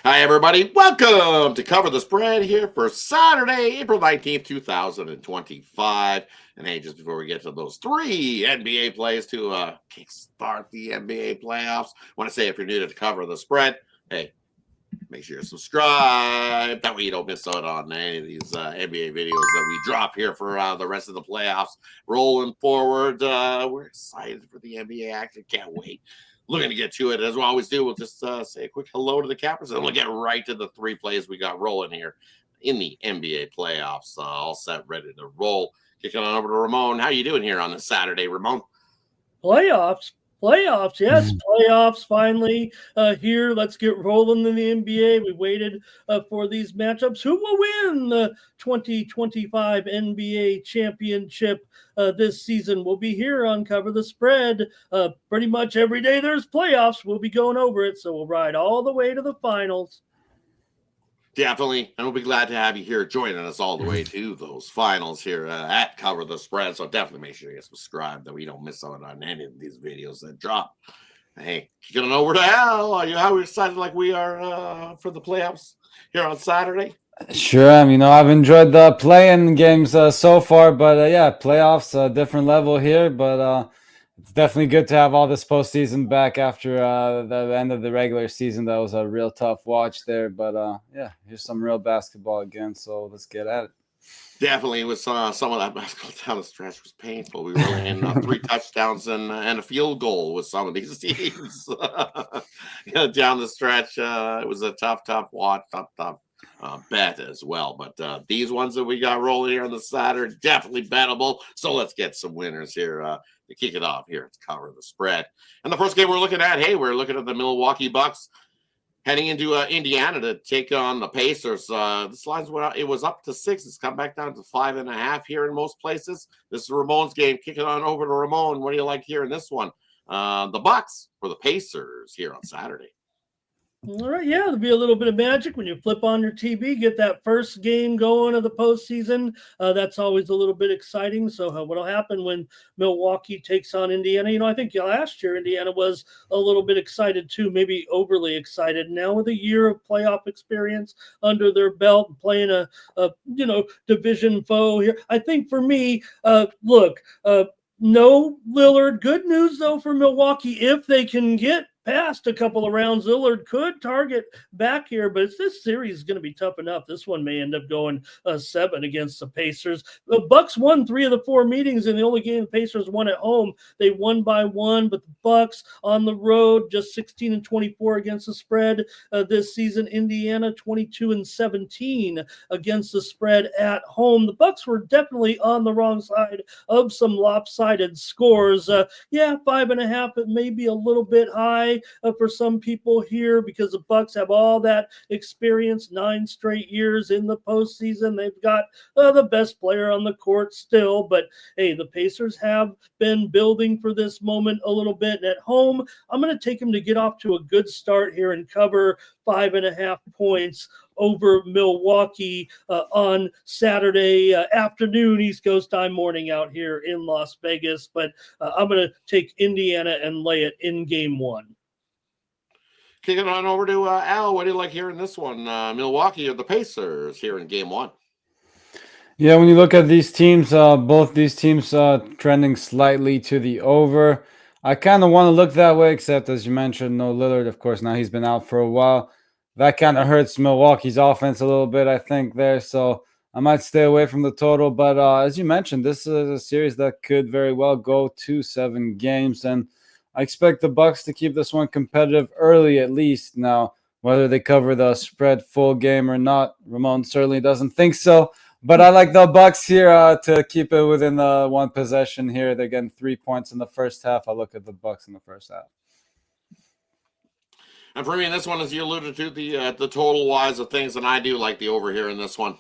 Hi, everybody. Welcome to Cover the Spread here for Saturday, April 19th, 2025. And hey, just before we get to those three NBA plays to kickstart the NBA playoffs, I want to say if you're new to Cover the Spread, hey, make sure you subscribe. That way you don't miss out on any of these NBA videos that we drop here for the rest of the playoffs. Rolling forward, we're excited for the NBA action. Can't wait. Looking to get to it as we always do. We'll just say a quick hello to the cappers, and we'll get right to the three plays we got rolling here in the NBA playoffs. All set, ready to roll. Kicking on over to Ramon. How you doing here on this Saturday, Ramon? Playoffs, yes, playoffs finally here. Let's get rolling in the NBA. We waited for these matchups. Who will win the 2025 NBA championship this season? We'll be here on Cover the Spread pretty much every day there's playoffs. We'll be going over it, so we'll ride all the way to the finals. Definitely, and we'll be glad to have you here joining us all the way to those finals here at Cover the Spread. So definitely make sure you subscribe that we don't miss out on any of these videos that drop. Hey, kicking on over to Al. Are you how excited like we are for the playoffs here on Saturday? Sure am. I've enjoyed the play-in games so far, but yeah, playoffs, different level here. But it's definitely good to have all this postseason back after the end of the regular season. That was a real tough watch there. But yeah, here's some real basketball again. So let's get at it. Definitely, with some of that basketball down the stretch was painful. We were in 3 touchdowns and a field goal with some of these teams down the stretch. It was a tough watch, tough bet as well. But these ones that we got rolling here on the Saturday, definitely bettable. So let's get some winners here to kick it off here to Cover the Spread. And the first game we're looking at, we're looking at the Milwaukee Bucks heading into Indiana to take on the Pacers. This line's went out. It was up to 6. It's come back down to 5.5 here in most places. This is Ramon's game. Kicking on over to Ramon. What do you like here in this one? The Bucks for the Pacers here on Saturday. All right, yeah, there'll be a little bit of magic when you flip on your TV, get that first game going of the postseason. That's always a little bit exciting. So what'll happen when Milwaukee takes on Indiana? I think last year Indiana was a little bit excited too, maybe overly excited. Now with a year of playoff experience under their belt, playing a division foe here, I think for me, no Lillard. Good news though for Milwaukee, if they can get past a couple of rounds, Lillard could target back here, but this series is going to be tough enough. This one may end up going 7 against the Pacers. The Bucks won 3 of the 4 meetings in the only game the Pacers won at home. They won by 1, but the Bucks on the road just 16-24 against the spread this season. Indiana 22-17 against the spread at home. The Bucks were definitely on the wrong side of some lopsided scores. 5.5. It may be a little bit high for some people here because the Bucks have all that experience, 9 straight years in the postseason. They've got the best player on the court still, but hey, the Pacers have been building for this moment a little bit. And at home, I'm going to take them to get off to a good start here and cover 5.5 points over Milwaukee on Saturday afternoon, East Coast time, morning out here in Las Vegas. But I'm going to take Indiana and lay it in game 1. Kicking on over to Al. What do you like here in this one? Milwaukee or the Pacers here in game 1? Yeah, when you look at these teams, both these teams trending slightly to the over. I kind of want to look that way, except as you mentioned, no Lillard. Of course, now he's been out for a while. That kind of hurts Milwaukee's offense a little bit, I think, there. So I might stay away from the total. But as you mentioned, this is a series that could very well go to 7 games. And I expect the Bucks to keep this one competitive early at least. Now, whether they cover the spread full game or not, Ramon certainly doesn't think so. But I like the Bucks here to keep it within 1 possession here. They're getting 3 points in the first half. I look at the Bucks in the first half. And for me, in this one, as you alluded to, the total wise of things, and I do like the over here in this one.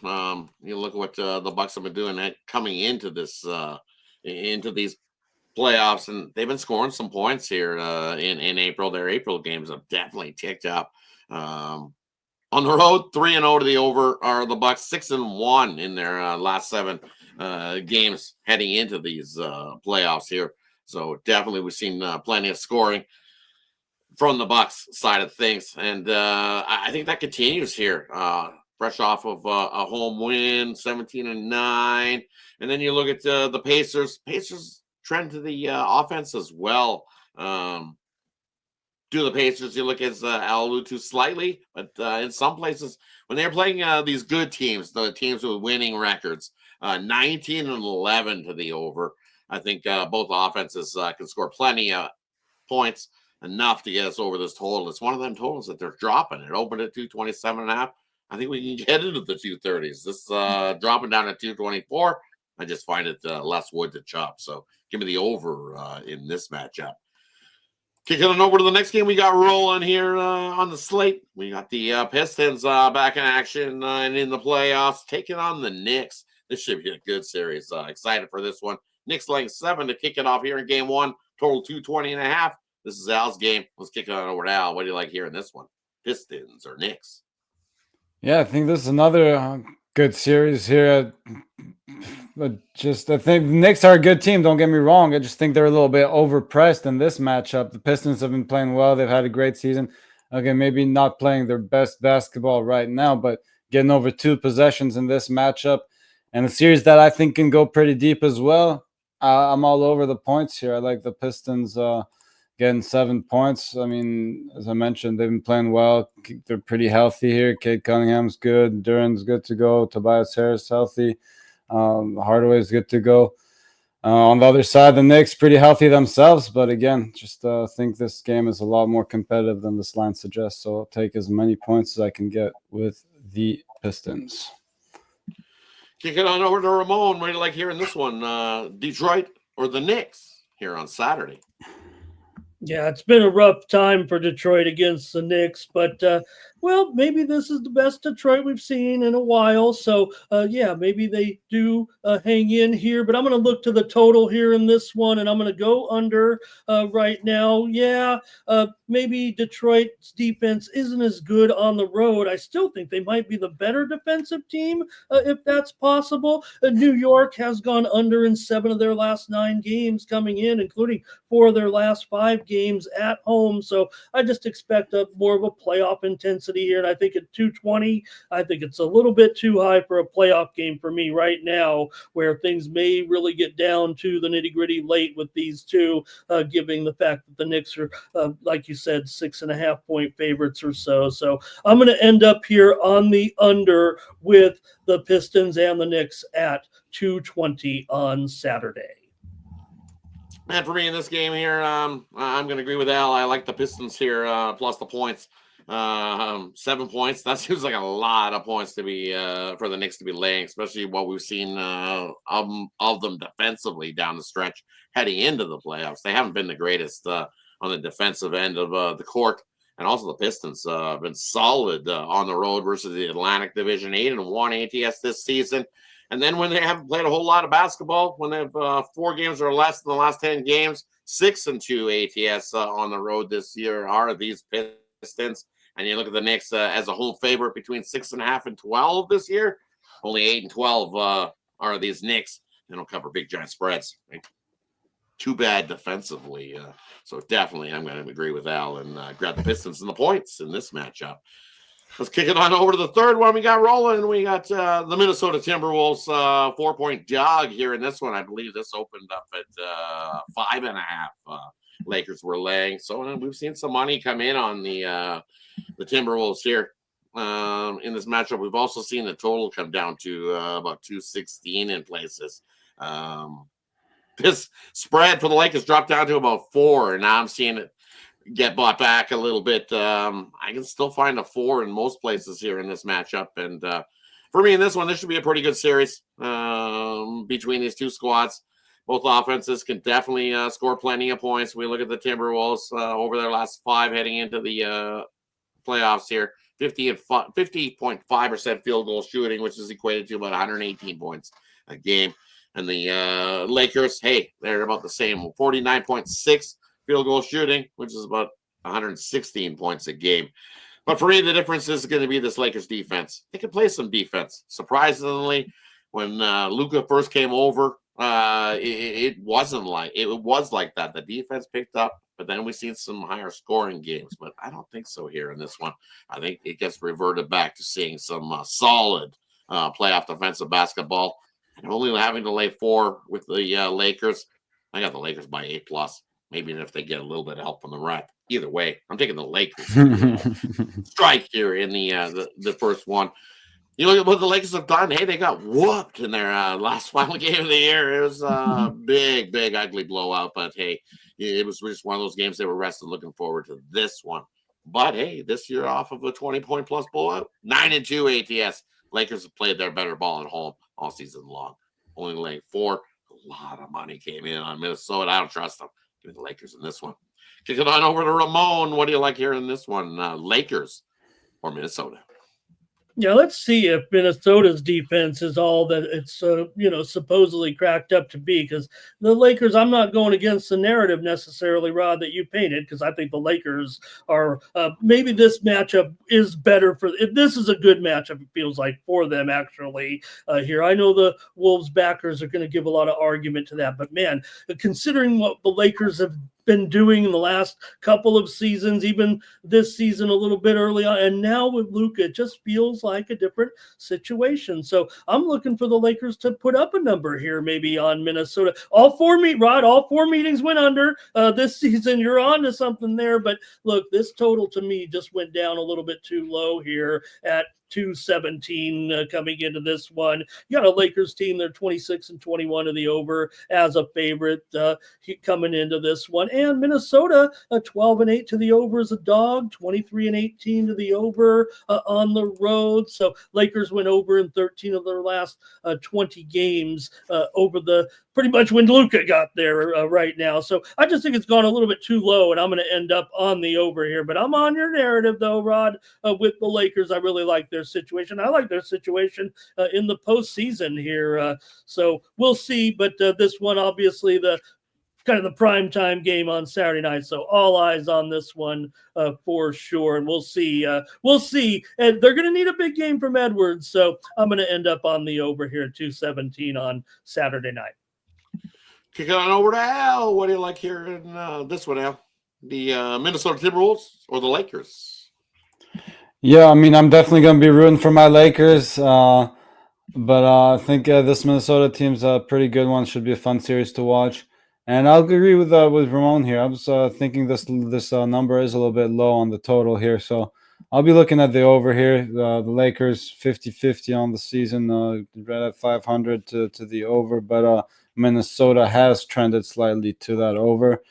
You look at what the Bucks have been doing coming into this into these playoffs, and they've been scoring some points here in April. Their April games have definitely ticked up. On the road, 3-0 to the over are the Bucks, 6-1 in their last 7 games heading into these playoffs here. So definitely we've seen plenty of scoring. from the Bucks side of things, and I think that continues here. Fresh off of a home win, 17-9, and then you look at the Pacers. Pacers trend to the offense as well. Do the Pacers, you look at I'll allude to slightly, but in some places when they're playing these good teams, the teams with winning records, 19-11 to the over. I think both offenses can score plenty of points, enough to get us over this total. It's one of them totals that they're dropping. It opened at 227.5. I think we can get into the 230s. This dropping down at 224. I just find it less wood to chop. So give me the over in this matchup. Kicking on over to the next game we got rolling here on the slate. We got the Pistons back in action and in the playoffs, taking on the Knicks. This should be a good series. Excited for this one. Knicks laying 7 to kick it off here in game one. Total 220.5. This is Al's game. Let's kick it on over to Al. What do you like here in this one? Pistons or Knicks? Yeah, I think this is another good series here. But I think the Knicks are a good team. Don't get me wrong. I just think they're a little bit overpressed in this matchup. The Pistons have been playing well. They've had a great season. Again, maybe not playing their best basketball right now, but getting over 2 possessions in this matchup. And a series that I think can go pretty deep as well. I'm all over the points here. I like the Pistons getting 7 points. I mean, as I mentioned, they've been playing well. They're pretty healthy here. Cade Cunningham's good. Duran's good to go. Tobias Harris healthy. Hardaway's good to go. On the other side, the Knicks pretty healthy themselves. But again, just think this game is a lot more competitive than this line suggests. So I'll take as many points as I can get with the Pistons. Kick it on over to Ramon. What do you like here in this one? Detroit or the Knicks here on Saturday? Yeah, it's been a rough time for Detroit against the Knicks, but well, maybe this is the best Detroit we've seen in a while. So, yeah, maybe they do hang in here. But I'm going to look to the total here in this one, and I'm going to go under right now. Yeah, maybe Detroit's defense isn't as good on the road. I still think they might be the better defensive team if that's possible. New York has gone under in 7 of their last 9 games coming in, including 4 of their last 5 games at home. So I just expect more of a playoff intensity here. And I think at 220, I think it's a little bit too high for a playoff game for me right now, where things may really get down to the nitty gritty late with these two, given the fact that the Knicks are, like you said, 6.5 point favorites or so. So I'm going to end up here on the under with the Pistons and the Knicks at 220 on Saturday. And for me in this game here, I'm going to agree with Al. I like the Pistons here, plus the points. 7 points. That seems like a lot of points to be for the Knicks to be laying, especially what we've seen of them defensively down the stretch heading into the playoffs. They haven't been the greatest on the defensive end of the court. And also the Pistons have been solid on the road versus the Atlantic Division, 8-1 ATS this season. And then when they haven't played a whole lot of basketball, when they have 4 games or less in the last 10 games, 6-2 ATS on the road this year are these Pistons. And you look at the Knicks as a home favorite between 6.5 and 12 this year. Only 8 and 12 are these Knicks. They don't cover big giant spreads. Right? Too bad defensively. So definitely I'm going to agree with Al and grab the Pistons and the points in this matchup. Let's kick it on over to the third one we got rolling. We got the Minnesota Timberwolves 4-point dog here in this one. I believe this opened up at 5.5. Lakers were laying. So we've seen some money come in on the Timberwolves here in this matchup. We've also seen the total come down to about 216 in places. This spread for the Lakers dropped down to about 4, and now I'm seeing it get bought back a little bit. I can still find a 4 in most places here in this matchup. And for me in this one, this should be a pretty good series between these two squads. Both offenses can definitely score plenty of points. We look at the Timberwolves over their last 5 heading into the playoffs here. 50.5% field goal shooting, which is equated to about 118 points a game. And the Lakers, hey, they're about the same. 49.6 field goal shooting, which is about 116 points a game. But for me, the difference is going to be this Lakers defense. They can play some defense. Surprisingly, when Luka first came over, it wasn't like it was like that. The defense picked up, but then we seen some higher scoring games. But I don't think so here in this one. I think it gets reverted back to seeing some solid playoff defensive basketball, and only having to lay 4 with the Lakers. I got the Lakers by 8+. Maybe if they get a little bit of help from the ref. Either way, I'm taking the Lakers strike here in the first one. You look at what the Lakers have done. Hey, they got whooped in their last final game of the year. It was a big, ugly blowout. But hey, it was just one of those games they were resting, looking forward to this one. But hey, this year off of a 20-point plus blowout, 9-2 ATS. Lakers have played their better ball at home all season long. Only laying 4. A lot of money came in on Minnesota. I don't trust them. Give me the Lakers in this one. Kick it on over to Ramon. What do you like here in this one? Lakers or Minnesota? Yeah, let's see if Minnesota's defense is all that it's supposedly cracked up to be. Because the Lakers, I'm not going against the narrative necessarily, Rod, that you painted. Because I think the Lakers are maybe this matchup is better for. This is a good matchup. It feels like for them actually here. I know the Wolves backers are going to give a lot of argument to that, but man, considering what the Lakers have been doing in the last couple of seasons, even this season a little bit early on, and now with Luka, it just feels like a different situation. So I'm looking for the Lakers to put up a number here, maybe on Minnesota. All 4 meetings went under this season. You're on to something there, but look, this total to me just went down a little bit too low here at 217 coming into this one. You got a Lakers team, they're 26-21 to the over as a favorite coming into this one. And Minnesota, 12-8 to the over as a dog, 23-18 to the over on the road. So Lakers went over in 13 of their last 20 games over the pretty much when Luka got there right now. So I just think it's gone a little bit too low, and I'm going to end up on the over here. But I'm on your narrative, though, Rod, with the Lakers. I really like their situation. I like their situation in the postseason here. So we'll see. But this one, obviously, the kind of the primetime game on Saturday night. So all eyes on this one for sure. And we'll see. And they're going to need a big game from Edwards. So I'm going to end up on the over here at 217 on Saturday night. Kick it on over to Al. What do you like here in this one, Al? The Minnesota Timberwolves or the Lakers? Yeah, I mean, I'm definitely going to be rooting for my Lakers. But I think this Minnesota team's a pretty good one. Should be a fun series to watch. And I'll agree with Ramon here. I was thinking this number is a little bit low on the total here. So I'll be looking at the over here. The Lakers 50-50 on the season, right at 500 to the over. But Minnesota has trended slightly to that over.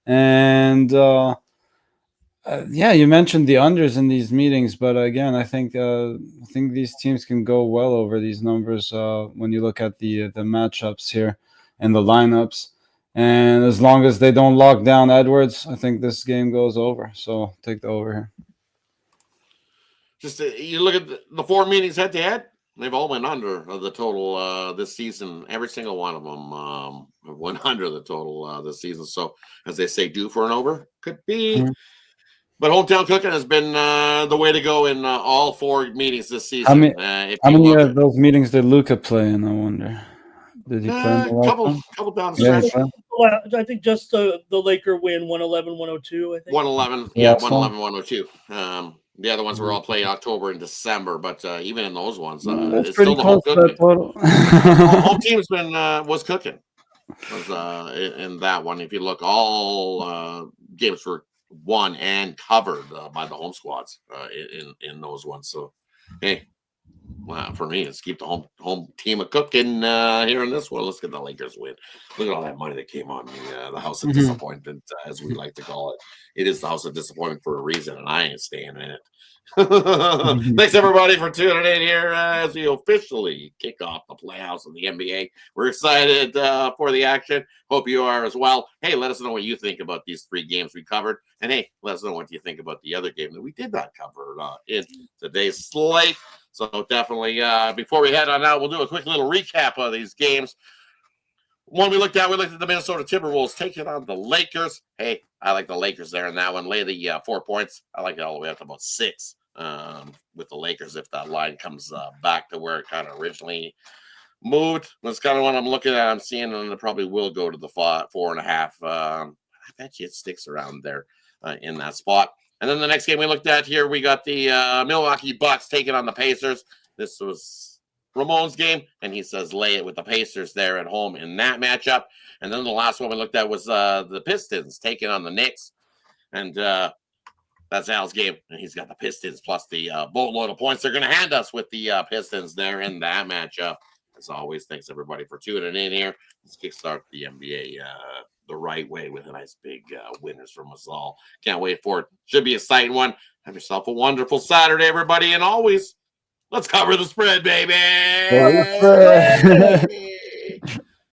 And yeah, you mentioned the unders in these meetings, but again, I think these teams can go well over these numbers when you look at the matchups here and the lineups. And as long as they don't lock down Edwards, I think this game goes over. So take the over here. Just you look at the 4 meetings head to head. They've all went under the total this season. Every single one of them went under the total this season. So, as they say, due for an over could be. Mm-hmm. But hometown cooking has been the way to go in all 4 meetings this season. How many of those meetings did Luka play in? I wonder. Did he play? A couple down the stretch. I think just the Laker win 111-102. I think 111, yeah, 111-102. The other ones were all played October and December, but even in those ones, that's it's pretty still the close home to that cooking. total. Home team's been was cooking. Was in that one. If you look, all games were won and covered by the home squads in those ones. So, hey, for me, let's keep the home team a cooking here in this one. Let's get the Lakers win. Look at all that money that came on the house of disappointment, as we like to call it. It is the house of disappointment for a reason, and I ain't staying in it. Thanks everybody for tuning in here as we officially kick off the playoffs of the NBA. We're excited for the action. Hope you are as well. Hey, let us know what you think about these 3 games we covered, and hey, let us know what you think about the other game that we did not cover in today's slate. So definitely, before we head on out, we'll do a quick little recap of these games. One we looked at the Minnesota Timberwolves taking on the Lakers. Hey, I like the Lakers there in that one. Lay the 4 points. I like it all the way up to about 6 with the Lakers if that line comes back to where it kind of originally moved. That's kind of what I'm looking at. I'm seeing, and it probably will go to the 4.5. I bet you it sticks around there in that spot. And then the next game we looked at here, we got the Milwaukee Bucks taking on the Pacers. This was Ramon's game, and he says lay it with the Pacers there at home in that matchup. And then the last one we looked at was the Pistons taking on the Knicks. And that's Al's game, and he's got the Pistons plus the boatload of points they're going to hand us with the Pistons there in that matchup. As always, thanks everybody for tuning in here. Let's kickstart the NBA the right way with a nice big winners from us all. Can't wait for it. Should be a exciting one. Have yourself a wonderful Saturday, everybody, and always let's cover the spread, baby. Cover the spread.